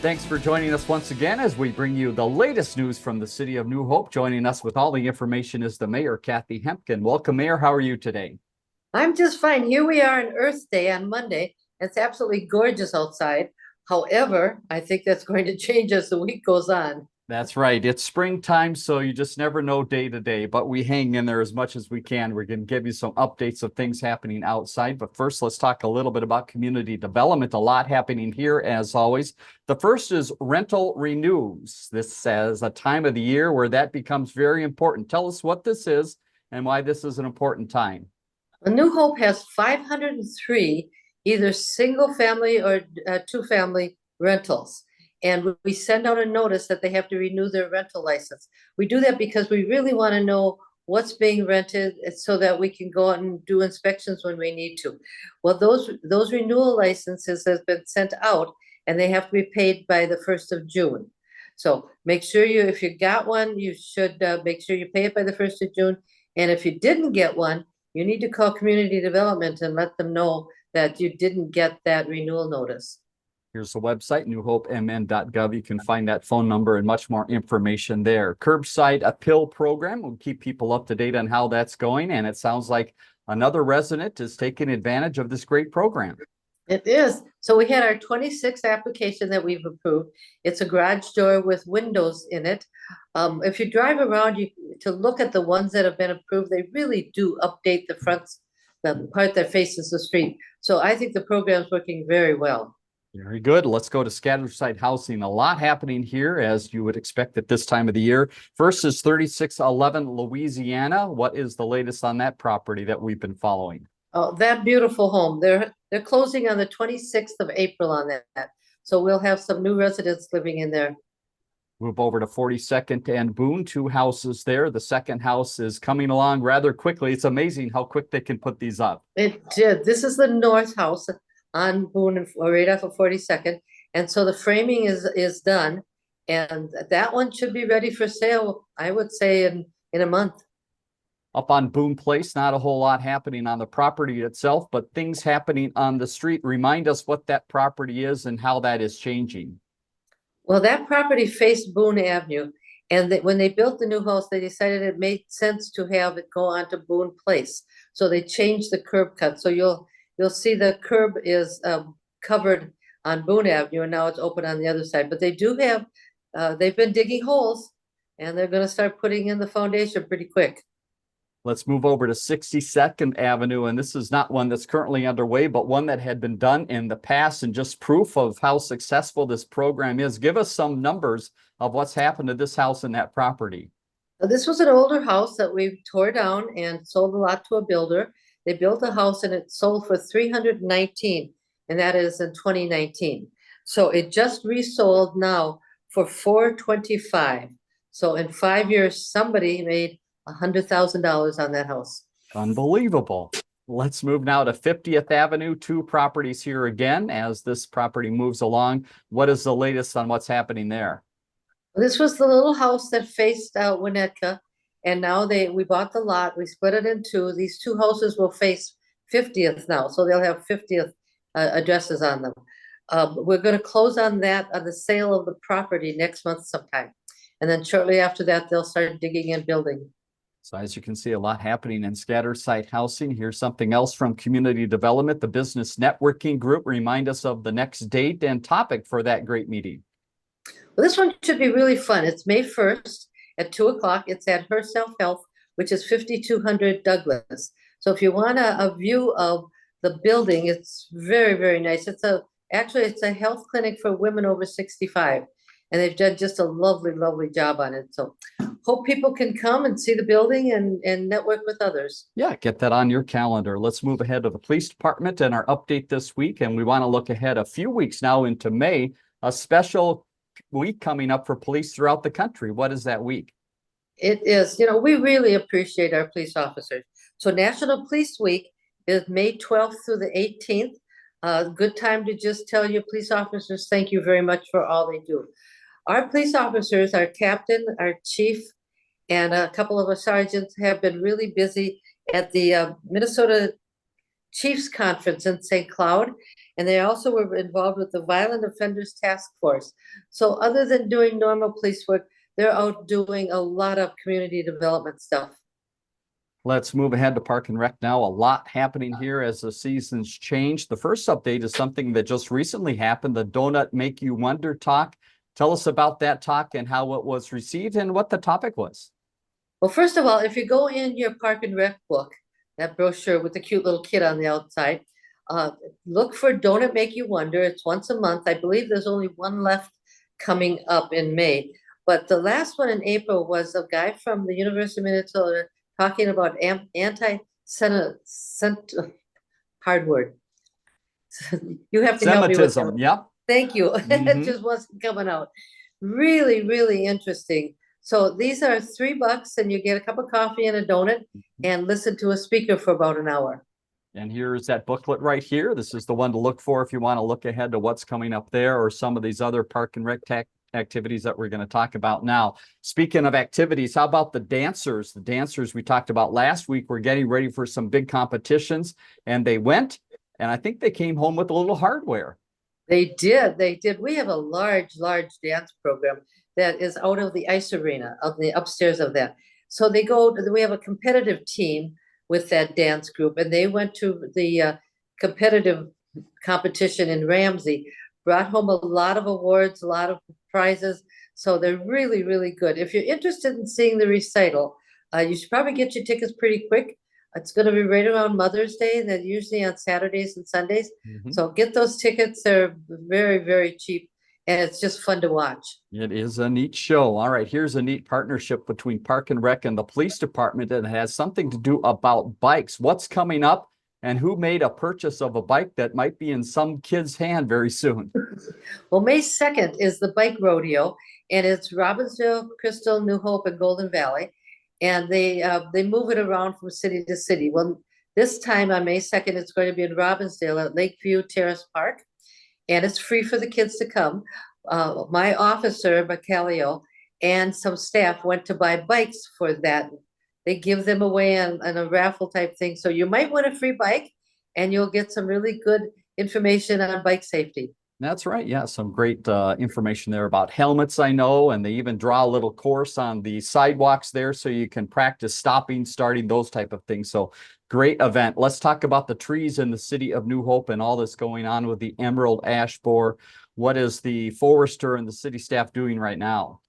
Thanks for joining us once again as we bring you the latest news from the city of New Hope. Joining us with all the information is the mayor, Kathi Hemken. Welcome, Mayor. How are you today? I'm just fine. Here we are on Earth Day on Monday. It's absolutely gorgeous outside. However, I think that's going to change as the week goes on. That's right. It's springtime, so you just never know day to day, but we hang in there as much as we can. We're going to give you some updates of things happening outside. But first, let's talk a little bit about community development. A lot happening here, as always. The first is rental renews. This is a time of the year where that becomes very important. Tell us what this is and why this is an important time. New Hope has 503 either single family or two family rentals. And we send out a notice that they have to renew their rental license. We do that because we really want to know what's being rented so that we can go out and do inspections when we need to. Well, those renewal licenses have been sent out and they have to be paid by the 1st of June. So make sure if you got one, you should make sure you pay it by the 1st of June. And if you didn't get one, you need to call community development and let them know that you didn't get that renewal notice. Here's the website, newhopemn.gov. You can find that phone number and much more information there. Curbside appeal program will keep people up to date on how that's going. And it sounds like another resident is taking advantage of this great program. It is. So we had our 26th application that we've approved. It's a garage door with windows in it. If you drive around to look at the ones that have been approved, they really do update the fronts, the part that faces the street. So I think the program's working very well. Very good. Let's go to scattered site housing. A lot happening here, as you would expect at this time of the year. First is 3611 Louisiana. What is the latest on that property that we've been following? Oh, that beautiful home. They're closing on the 26th of April on that. So we'll have some new residents living in there. Move over to 42nd and Boone, two houses there. The second house is coming along rather quickly. It's amazing how quick they can put these up. It did. This is the north house on Boone, right off of 42nd. And so the framing is done. And that one should be ready for sale, I would say, in a month. Up on Boone Place, not a whole lot happening on the property itself, but things happening on the street. Remind us what that property is and how that is changing. Well, that property faced Boone Avenue. And when they built the new house, they decided it made sense to have it go onto Boone Place. So they changed the curb cut. So you'll see the curb is covered on Boone Avenue, and now it's open on the other side. But they do have, they've been digging holes, and they're going to start putting in the foundation pretty quick. Let's move over to 62nd Avenue, and this is not one that's currently underway, but one that had been done in the past, and just proof of how successful this program is. Give us some numbers of what's happened to this house and that property. Now, this was an older house that we tore down and sold a lot to a builder. They built a house and it sold for $319, and that is in 2019. So it just resold now for $425. So in 5 years, somebody made $100,000 on that house. Unbelievable. Let's move now to 50th Avenue. Two properties here again as this property moves along. What is the latest on what's happening there? This was the little house that faced Winnetka, and now we bought the lot. We split it in two. These two houses will face 50th now, so they'll have 50th addresses on them. We're going to close on the sale of the property next month sometime, and then shortly after that, they'll start digging and building. So as you can see, a lot happening in scattered site housing. Here's something else from community development. The business networking group. Remind us of the next date and topic for that great meeting. Well, this one should be really fun. It's May 1st at 2 o'clock. It's at Her Self Health, which is 5200 Douglas. So if you want a view of the building, it's very, very nice. Actually, it's a health clinic for women over 65. And they've done just a lovely, lovely job on it. So hope people can come and see the building and network with others. Yeah, get that on your calendar. Let's move ahead to the police department and our update this week. And we want to look ahead a few weeks now into May, a special week coming up for police throughout the country. What is that week? It is, we really appreciate our police officers. So National Police Week is May 12th through the 18th. Good time to just tell your police officers, thank you very much for all they do. Our police officers, our captain, our chief, and a couple of our sergeants have been really busy at the Minnesota Chiefs Conference in St. Cloud, and they also were involved with the Violent Offenders Task Force. So other than doing normal police work, they're out doing a lot of community development stuff. Let's move ahead to Park and Rec now. A lot happening here as the seasons change. The first update is something that just recently happened, the Donut Make You Wonder talk. Tell us about that talk and how it was received and what the topic was. Well, first of all, if you go in your Park and Rec book, that brochure with the cute little kid on the outside, look for Donut Make You Wonder. It's once a month. I believe there's only one left coming up in May. But the last one in April was a guy from the University of Minnesota talking about hard word. You have to help me with Semitism, that. yep. Thank you. It just wasn't coming out. Really, really interesting. So these are $3 and you get a cup of coffee and a donut and listen to a speaker for about an hour. And here's that booklet right here. This is the one to look for if you want to look ahead to what's coming up there or some of these other Park and Rec activities that we're going to talk about now. Speaking of activities, how about the dancers? The dancers we talked about last week were getting ready for some big competitions, and they went, and I think they came home with a little hardware. They did. We have a large dance program that is out of the ice arena, of the upstairs of that. So we have a competitive team with that dance group, and they went to the competitive competition in Ramsey, brought home a lot of awards, a lot of prizes. So they're really, really good. If you're interested in seeing the recital, you should probably get your tickets pretty quick. It's going to be right around Mother's Day. They're usually on Saturdays and Sundays. So get those tickets. They're very, very cheap, and it's just fun to watch. It is a neat show. All right, here's a neat partnership between Park and Rec and the police department that has something to do about bikes. What's coming up and who made a purchase of a bike that might be in some kid's hand very soon? Well, May 2nd is the bike rodeo, and it's Robbinsdale, Crystal, New Hope, and Golden Valley. And they move it around from city to city. Well, this time on May 2nd, it's going to be in Robbinsdale at Lakeview Terrace Park, and it's free for the kids to come. My officer, Bacalio, and some staff went to buy bikes for that. They give them away on a raffle type thing. So you might win a free bike, and you'll get some really good information on bike safety. That's right. Yeah, some great information there about helmets, I know, and they even draw a little course on the sidewalks there so you can practice stopping, starting, those type of things. So great event. Let's talk about the trees in the city of New Hope and all this going on with the emerald ash borer. What is the forester and the city staff doing right now?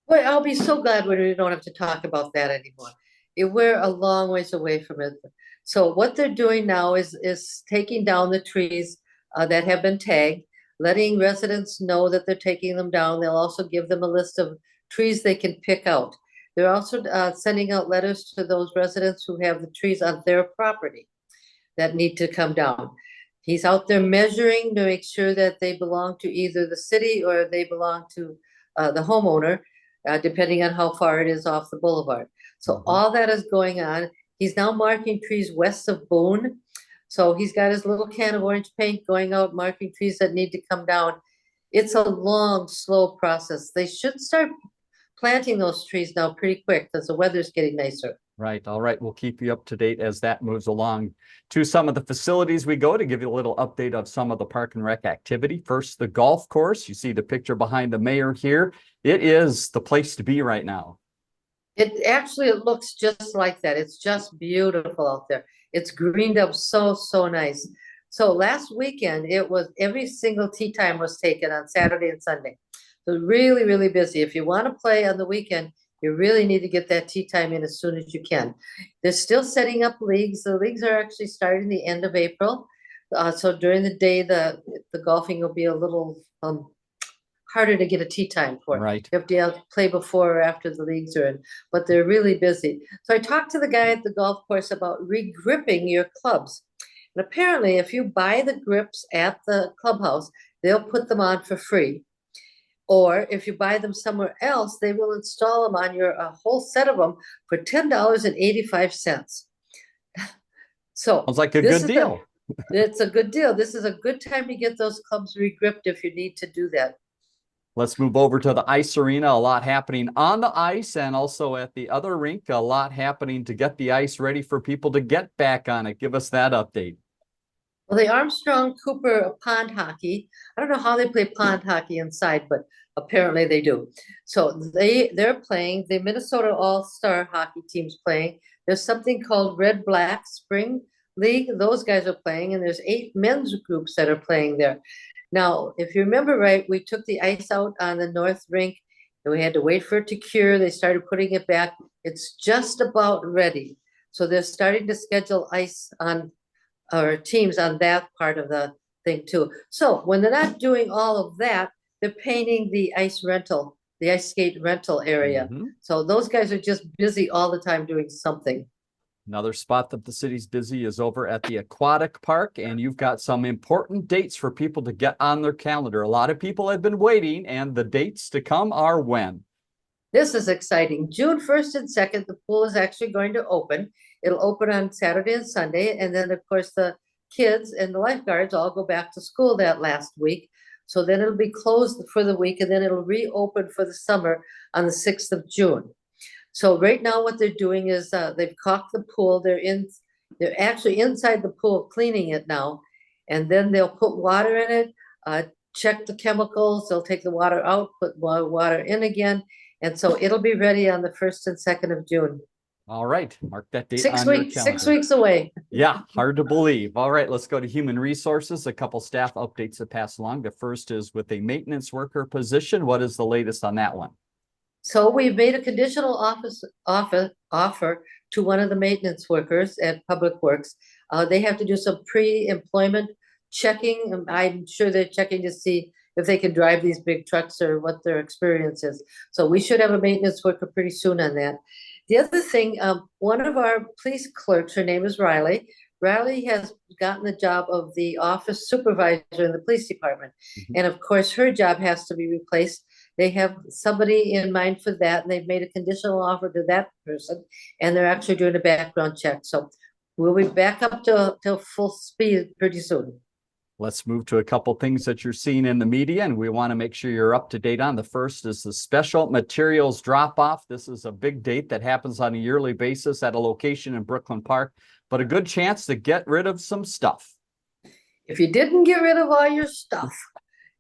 Well, I'll be so glad when we don't have to talk about that anymore. We're a long ways away from it. So what they're doing now is taking down the trees that have been tagged, letting residents know that they're taking them down. They'll also give them a list of trees they can pick out. They're also sending out letters to those residents who have the trees on their property that need to come down. He's out there measuring to make sure that they belong to either the city or they belong to the homeowner, depending on how far it is off the boulevard. So all that is going on. He's now marking trees west of Boone. So he's got his little can of orange paint going out, marking trees that need to come down. It's a long, slow process. They should start planting those trees now pretty quick because the weather's getting nicer. Right. All right. We'll keep you up to date as that moves along. To some of the facilities we go to give you a little update of some of the Park and Rec activity. First, the golf course. You see the picture behind the mayor here. It is the place to be right now. It looks just like that. It's just beautiful out there. It's greened up so nice. So last weekend, it was every single tee time was taken on Saturday and Sunday. So really, really busy. If you want to play on the weekend, you really need to get that tee time in as soon as you can. They're still setting up leagues. The leagues are actually starting the end of April. So during the day, the golfing will be a little harder to get a tee time for. Right. You have to play before or after the leagues are in, but they're really busy. So I talked to the guy at the golf course about re-gripping your clubs. And apparently, if you buy the grips at the clubhouse, they'll put them on for free. Or if you buy them somewhere else, they will install them on your whole set of them for $10.85. So sounds like a good deal. It's a good deal. This is a good time to get those clubs re-gripped if you need to do that. Let's move over to the ice arena. A lot happening on the ice and also at the other rink. A lot happening to get the ice ready for people to get back on it. Give us that update. Well, the Armstrong Cooper pond hockey, I don't know how they play pond hockey inside, but apparently they do. So they're playing, the Minnesota All-Star hockey team's playing. There's something called Red Black Spring League. Those guys are playing, and there's 8 men's groups that are playing there. Now, if you remember right, we took the ice out on the north rink and we had to wait for it to cure. They started putting it back. It's just about ready. So they're starting to schedule ice on or teams on that part of the thing too. So when they're not doing all of that, they're painting the ice skate rental area. Mhm. So those guys are just busy all the time doing something. Another spot that the city's busy is over at the aquatic park, and you've got some important dates for people to get on their calendar. A lot of people have been waiting, and the dates to come are when? This is exciting. June 1st and 2nd, the pool is actually going to open. It'll open on Saturday and Sunday. And then, of course, the kids and the lifeguards all go back to school that last week. So then it'll be closed for the week, and then it'll reopen for the summer on the 6th of June. So right now what they're doing is they've caulked the pool. They're actually inside the pool cleaning it now. And then they'll put water in it, check the chemicals. They'll take the water out, put water in again. And so it'll be ready on the 1st and 2nd of June. All right, mark that date 6 on your weeks, calendar. 6 weeks away. Yeah, hard to believe. All right, let's go to human resources. A couple staff updates to pass along. The first is with a maintenance worker position. What is the latest on that one? So we've made a conditional offer to one of the maintenance workers at Public Works. They have to do some pre-employment checking. I'm sure they're checking to see if they can drive these big trucks or what their experience is. So we should have a maintenance worker pretty soon on that. The other thing, one of our police clerks, her name is Riley. Riley has gotten the job of the office supervisor in the police department. Mhm. And of course, her job has to be replaced. They have somebody in mind for that, and they've made a conditional offer to that person, and they're actually doing a background check. So we'll be back up to full speed pretty soon. Let's move to a couple things that you're seeing in the media, and we want to make sure you're up to date on. The first is the special materials drop-off. This is a big date that happens on a yearly basis at a location in Brooklyn Park, but a good chance to get rid of some stuff. If you didn't get rid of all your stuff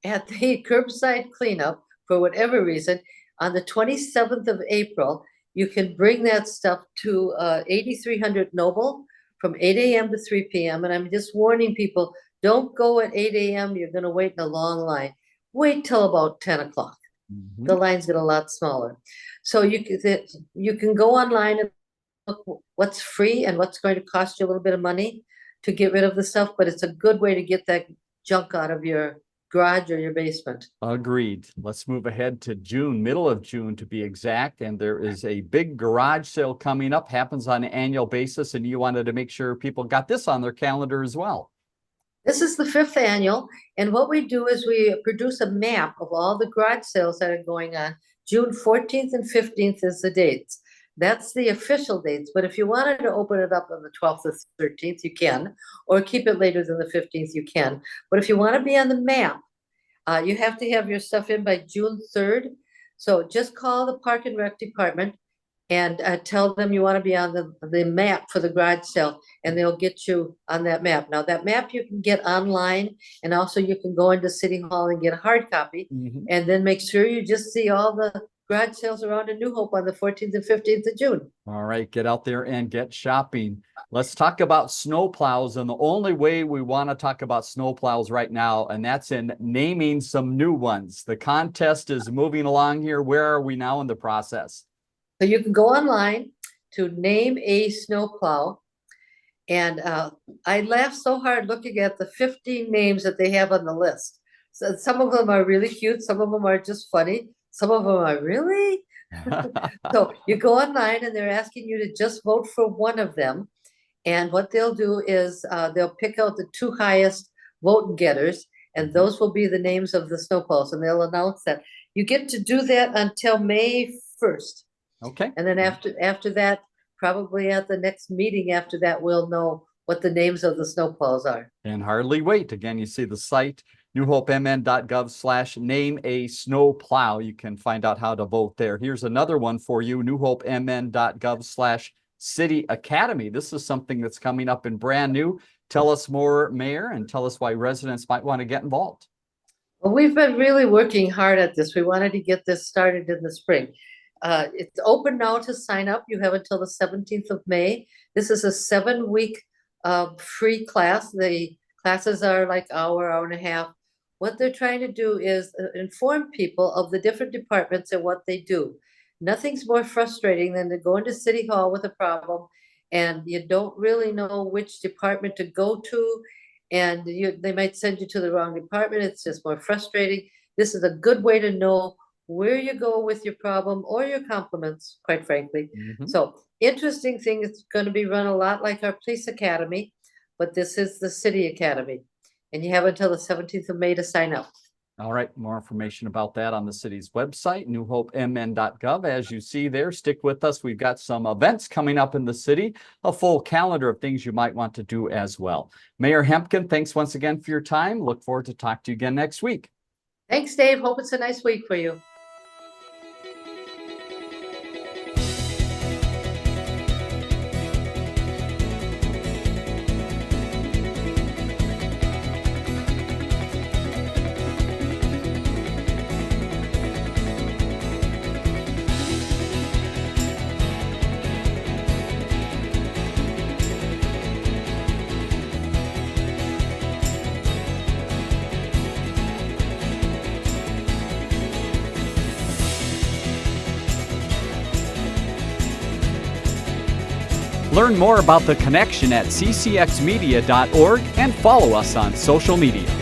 at the curbside cleanup, for whatever reason, on the 27th of April, you can bring that stuff to 8300 Noble from 8 a.m. to 3 p.m. And I'm just warning people, don't go at 8 a.m. You're going to wait in a long line. Wait till about 10 o'clock. Mhm. The lines get a lot smaller. So you can go online and look what's free and what's going to cost you a little bit of money to get rid of the stuff, but it's a good way to get that junk out of your garage or your basement. Agreed. Let's move ahead to June, middle of June to be exact. And there is a big garage sale coming up, happens on an annual basis. And you wanted to make sure people got this on their calendar as well. This is the 5th annual, and what we do is we produce a map of all the garage sales that are going on. June 14th and 15th is the dates. That's the official dates, but if you wanted to open it up on the 12th or 13th, you can, or keep it later than the 15th, you can. But if you want to be on the map, you have to have your stuff in by June 3rd. So just call the Park and Rec Department and tell them you want to be on the map for the garage sale, and they'll get you on that map. Now, that map you can get online, and also you can go into City Hall and get a hard copy, and then make sure you just see all the garage sales around in New Hope on the 14th and 15th of June. All right, get out there and get shopping. Let's talk about snow plows, and the only way we want to talk about snow plows right now, and that's in naming some new ones. The contest is moving along here. Where are we now in the process? So you can go online to name a snowplow. And I laughed so hard looking at the 15 names that they have on the list. So some of them are really cute. Some of them are just funny. Some of them are really. So you go online and they're asking you to just vote for one of them. And what they'll do is they'll pick out the 2 highest vote getters, and those will be the names of the snowplows. And they'll announce that. You get to do that until May 1st. Okay. And then after that, probably at the next meeting after that, we'll know what the names of the snowplows are. And hardly wait. Again, you see the site, newhopemn.gov/name a snow plow. You can find out how to vote there. Here's another one for you, newhopemn.gov/city academy. This is something that's coming up and brand new. Tell us more, Mayor, and tell us why residents might want to get involved. Well, we've been really working hard at this. We wanted to get this started in the spring. It's open now to sign up. You have until the 17th of May. This is a 7-week free class. The classes are like hour and a half. What they're trying to do is inform people of the different departments and what they do. Nothing's more frustrating than to go into City Hall with a problem and you don't really know which department to go to, and they might send you to the wrong department. It's just more frustrating. This is a good way to know where you go with your problem or your compliments, quite frankly. So interesting thing, it's going to be run a lot like our police academy, but this is the city academy. And you have until the 17th of May to sign up. All right, more information about that on the city's website, newhopemn.gov. As you see there, stick with us. We've got some events coming up in the city, a full calendar of things you might want to do as well. Mayor Hemken, thanks once again for your time. Look forward to talking to you again next week. Thanks, Dave. Hope it's a nice week for you. Learn more about the connection at ccxmedia.org and follow us on social media.